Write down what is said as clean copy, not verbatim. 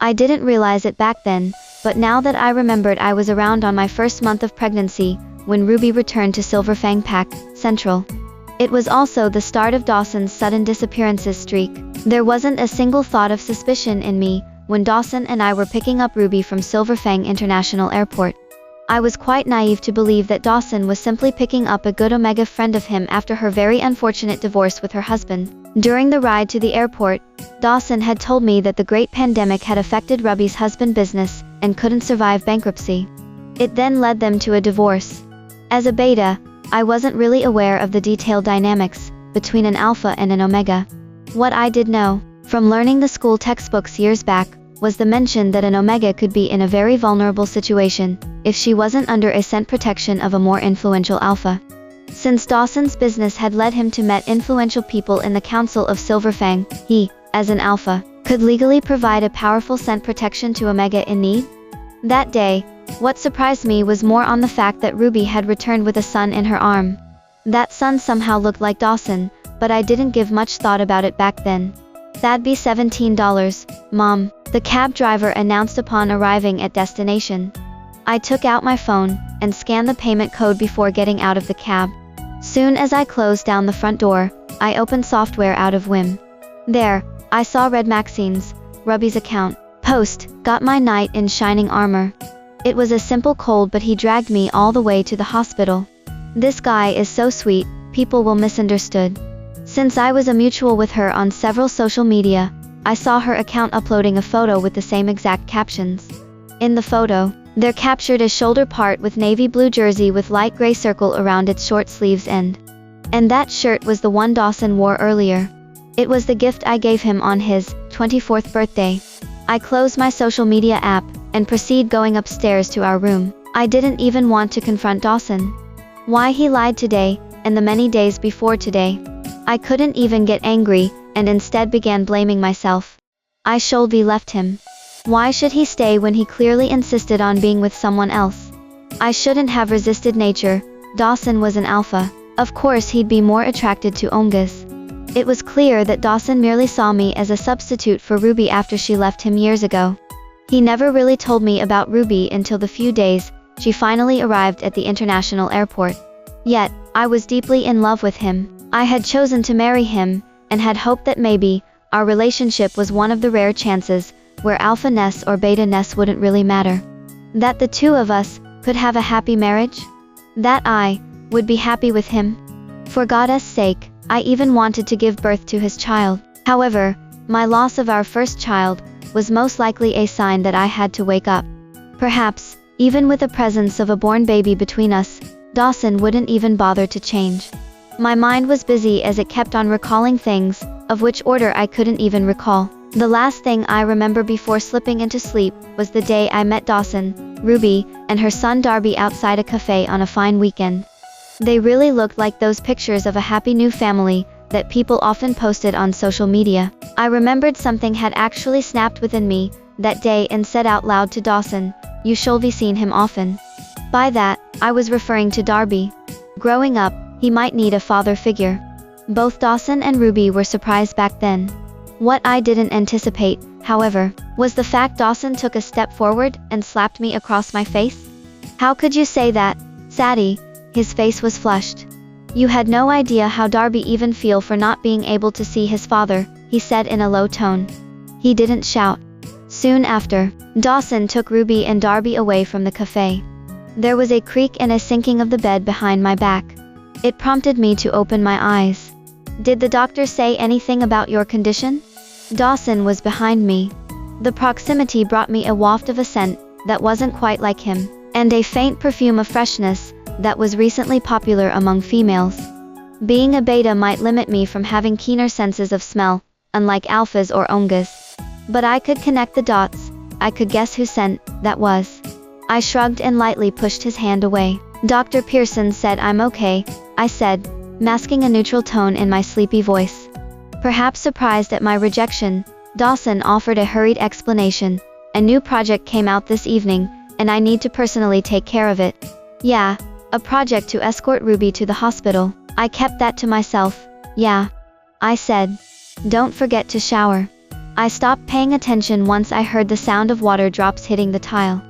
I didn't realize it back then, but now that I remembered, I was around on my first month of pregnancy, when Ruby returned to Silverfang Pack Central. It was also the start of Dawson's sudden disappearances streak. There wasn't a single thought of suspicion in me when Dawson and I were picking up Ruby from Silverfang International Airport. I was quite naive to believe that Dawson was simply picking up a good Omega friend of him after her very unfortunate divorce with her husband. During the ride to the airport, Dawson had told me that the great pandemic had affected Ruby's husband's business and couldn't survive bankruptcy. It then led them to a divorce. As a beta, I wasn't really aware of the detailed dynamics between an alpha and an omega. What I did know, from learning the school textbooks years back, was the mention that an omega could be in a very vulnerable situation if she wasn't under a scent protection of a more influential alpha. Since Dawson's business had led him to meet influential people in the Council of Silverfang, he, as an alpha, could legally provide a powerful scent protection to omega in need. That day, what surprised me was more on the fact that Ruby had returned with a son in her arm. That son somehow looked like Dawson, but I didn't give much thought about it back then. "That'd be $17, Mom," the cab driver announced upon arriving at destination. I took out my phone and scanned the payment code before getting out of the cab. Soon as I closed down the front door, I opened software out of whim. There, I saw Red Maxine's, Ruby's account. Post, got my knight in shining armor. It was a simple cold, but he dragged me all the way to the hospital. This guy is so sweet, people will misunderstood. Since I was a mutual with her on several social media, I saw her account uploading a photo with the same exact captions. In the photo, they're captured a shoulder part with navy blue jersey with light gray circle around its short sleeves end. And that shirt was the one Dawson wore earlier. It was the gift I gave him on his 24th birthday. I closed my social media app and proceed going upstairs to our room. I didn't even want to confront Dawson. Why he lied today, and the many days before today. I couldn't even get angry, and instead began blaming myself. I should have left him. Why should he stay when he clearly insisted on being with someone else? I shouldn't have resisted nature. Dawson was an alpha. Of course he'd be more attracted to Ongas. It was clear that Dawson merely saw me as a substitute for Ruby after she left him years ago. He never really told me about Ruby until the few days she finally arrived at the international airport. Yet, I was deeply in love with him. I had chosen to marry him, and had hoped that maybe our relationship was one of the rare chances where alpha-ness or beta-ness wouldn't really matter. That the two of us could have a happy marriage. That I would be happy with him. For God's sake, I even wanted to give birth to his child. However, my loss of our first child was most likely a sign that I had to wake up. Perhaps, even with the presence of a born baby between us, Dawson wouldn't even bother to change. My mind was busy as it kept on recalling things, of which order I couldn't even recall. The last thing I remember before slipping into sleep was the day I met Dawson, Ruby, and her son Darby outside a cafe on a fine weekend. They really looked like those pictures of a happy new family that people often posted on social media. I remembered something had actually snapped within me that day and said out loud to Dawson, "You should be seen him often." By that, I was referring to Darby. Growing up, he might need a father figure. Both Dawson and Ruby were surprised back then. What I didn't anticipate, however, was the fact Dawson took a step forward and slapped me across my face. "How could you say that, Sadie?" His face was flushed. "You had no idea how Darby even feel for not being able to see his father," he said in a low tone. He didn't shout. Soon after, Dawson took Ruby and Darby away from the cafe. There was a creak and a sinking of the bed behind my back. It prompted me to open my eyes. "Did the doctor say anything about your condition?" Dawson was behind me. The proximity brought me a waft of a scent that wasn't quite like him, and a faint perfume of freshness that was recently popular among females. Being a beta might limit me from having keener senses of smell, unlike alphas or ongas. But I could connect the dots. I could guess whose scent that was. I shrugged and lightly pushed his hand away. "Dr. Pearson said I'm okay," I said, masking a neutral tone in my sleepy voice. Perhaps surprised at my rejection, Dawson offered a hurried explanation. "A new project came out this evening, and I need to personally take care of it." "Yeah, a project to escort Ruby to the hospital." I kept that to myself. "Yeah," I said. "Don't forget to shower." I stopped paying attention once I heard the sound of water drops hitting the tile.